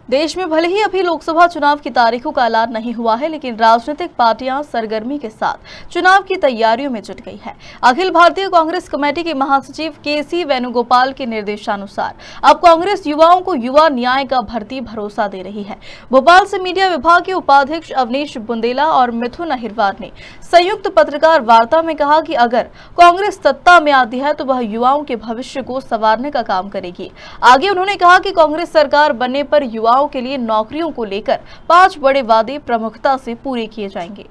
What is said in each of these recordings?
देश में भले ही अभी लोकसभा चुनाव की तारीखों का ऐलान नहीं हुआ है, लेकिन राजनीतिक पार्टियां सरगर्मी के साथ चुनाव की तैयारियों में जुट गई है। अखिल भारतीय कांग्रेस कमेटी के महासचिव केसी वेणुगोपाल के निर्देशानुसार अब कांग्रेस युवाओं को युवा न्याय का भरती भरोसा दे रही है। भोपाल से मीडिया विभाग के उपाध्यक्ष अवनीश बुंदेला और मिथुन अहिरवार ने संयुक्त पत्रकार वार्ता में कहा कि अगर कांग्रेस सत्ता में आती है तो वह युवाओं के भविष्य को संवारने का काम करेगी। आगे उन्होंने कहा कि कांग्रेस सरकार बनने पर युवाओं के लिए नौकरियों को लेकर 5 बड़े वादे प्रमुखता से पूरे किए जाएंगे।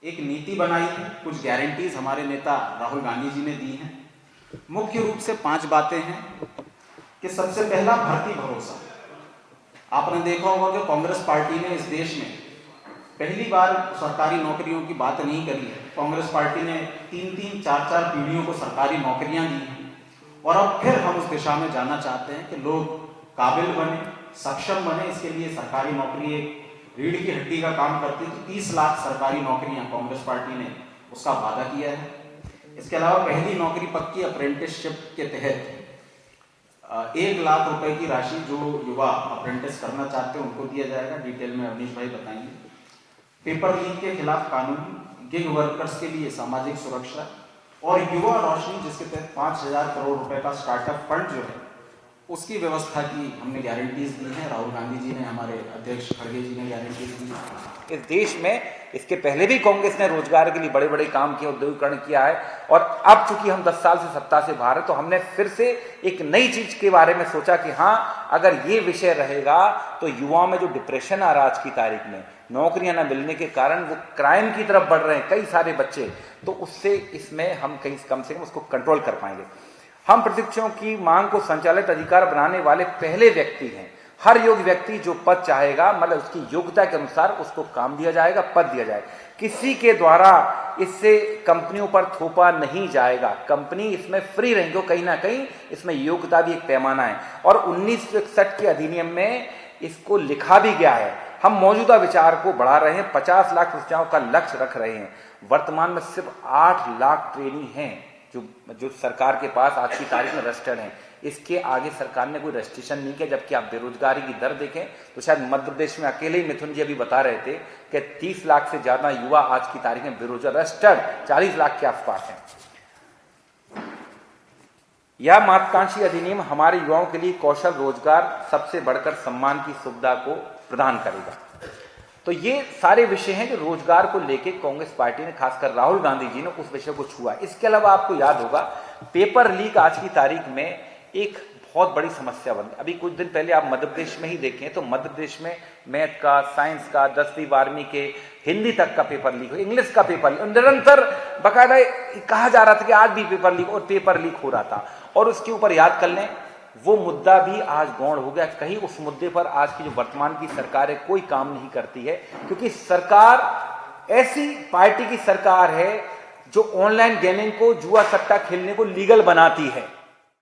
एक नीति बनाई है, कुछ गारंटीज हमारे नेता राहुल गांधी जी ने दी हैं। मुख्य रूप से 5 बातें हैं कि सबसे पहला भर्ती भरोसा। आपने देखा होगा कि कांग्रेस पार्टी ने इस देश में पहली बार सरकारी नौकरियों की बात नहीं करी है। कांग्रेस पार्टी ने 3-3, 4-4 पीढ़ियों को सरकारी नौकरियां दी हैं और अब फिर हम उस दिशा में जाना चाहते हैं कि लोग काबिल बने, सक्षम बने। इसके लिए सरकारी नौकरी एक रीढ़ की हड्डी का काम करती है। तो 30 लाख सरकारी नौकरियां कांग्रेस पार्टी ने उसका वादा किया है। इसके अलावा पहली नौकरी पक्की अप्रेंटिसशिप के तहत 1 लाख रुपए की राशि जो युवा अप्रेंटिस करना चाहते हैं उनको दिया जाएगा। डिटेल में अवनीश भाई बताएंगे। पेपर लीक के खिलाफ कानून, गिग वर्कर्स के लिए सामाजिक सुरक्षा और युवा रोशनी, जिसके तहत 5,000 करोड़ रुपए का स्टार्टअप फंड जो है उसकी व्यवस्था की हमने गारंटीज दी हैं। राहुल गांधी जी ने, हमारे अध्यक्ष खड़गे जी ने गारंटीज दी है। इस देश में इसके पहले भी कांग्रेस ने रोजगार के लिए बड़े बड़े काम किए, औद्योगिकरण किया है और अब चूंकि हम 10 साल से सत्ता से बाहर है तो हमने फिर से एक नई चीज के बारे में सोचा कि हाँ, अगर ये विषय रहेगा तो युवाओं में जो डिप्रेशन आ रहा आज की तारीख में, नौकरियां न मिलने के कारण वो क्राइम की तरफ बढ़ रहे हैं कई सारे बच्चे, तो उससे इसमें हम कहीं कम से कम उसको कंट्रोल कर पाएंगे। हम प्रशिक्षुओं की मांग को संचालित अधिकार बनाने वाले पहले व्यक्ति हैं। हर योग्य व्यक्ति जो पद चाहेगा, मतलब उसकी योग्यता के अनुसार उसको काम दिया जाएगा, पद दिया जाएगा। किसी के द्वारा इससे कंपनियों पर थोपा नहीं जाएगा। कंपनी इसमें फ्री रहेंगे, कहीं ना कहीं इसमें योग्यता भी एक पैमाना है और 1961 के अधिनियम में इसको लिखा भी गया है। हम मौजूदा विचार को बढ़ा रहे हैं, 50 लाख प्रशिक्षुओं का लक्ष्य रख रहे हैं। वर्तमान में सिर्फ 8 लाख ट्रेनी हैं जो सरकार के पास आज की तारीख में रजिस्टर्ड हैं। इसके आगे सरकार ने कोई रेस्ट्रिक्शन नहीं किया। जबकि आप बेरोजगारी की दर देखें तो शायद मध्य प्रदेश में अकेले ही मिथुन जी अभी बता रहे थे कि 30 लाख से ज्यादा युवा आज की तारीख में बेरोजगार, रजिस्टर्ड 40 लाख के आसपास हैं। यह महत्वाकांक्षी अधिनियम हमारे युवाओं के लिए कौशल, रोजगार, सबसे बढ़कर सम्मान की सुविधा को प्रदान करेगा। तो ये सारे विषय हैं जो रोजगार को लेके कांग्रेस पार्टी ने, खासकर राहुल गांधी जी ने उस विषय को छुआ। इसके अलावा आपको याद होगा पेपर लीक आज की तारीख में एक बहुत बड़ी समस्या बन गई। अभी कुछ दिन पहले आप मध्य प्रदेश में ही देखें तो मध्य प्रदेश में मैथ का, साइंस का, 10वीं 12वीं के, हिंदी तक का पेपर लीक हो, इंग्लिश का पेपर लीक, निरंतर बकायदा कहा जा रहा था कि आज भी पेपर लीक, और पेपर लीक हो रहा था। और उसके ऊपर याद कर लें, वो मुद्दा भी आज गौण हो गया। कहीं उस मुद्दे पर आज की जो वर्तमान की सरकार है कोई काम नहीं करती है, क्योंकि सरकार ऐसी पार्टी की सरकार है जो ऑनलाइन गेमिंग को, जुआ सट्टा खेलने को लीगल बनाती है।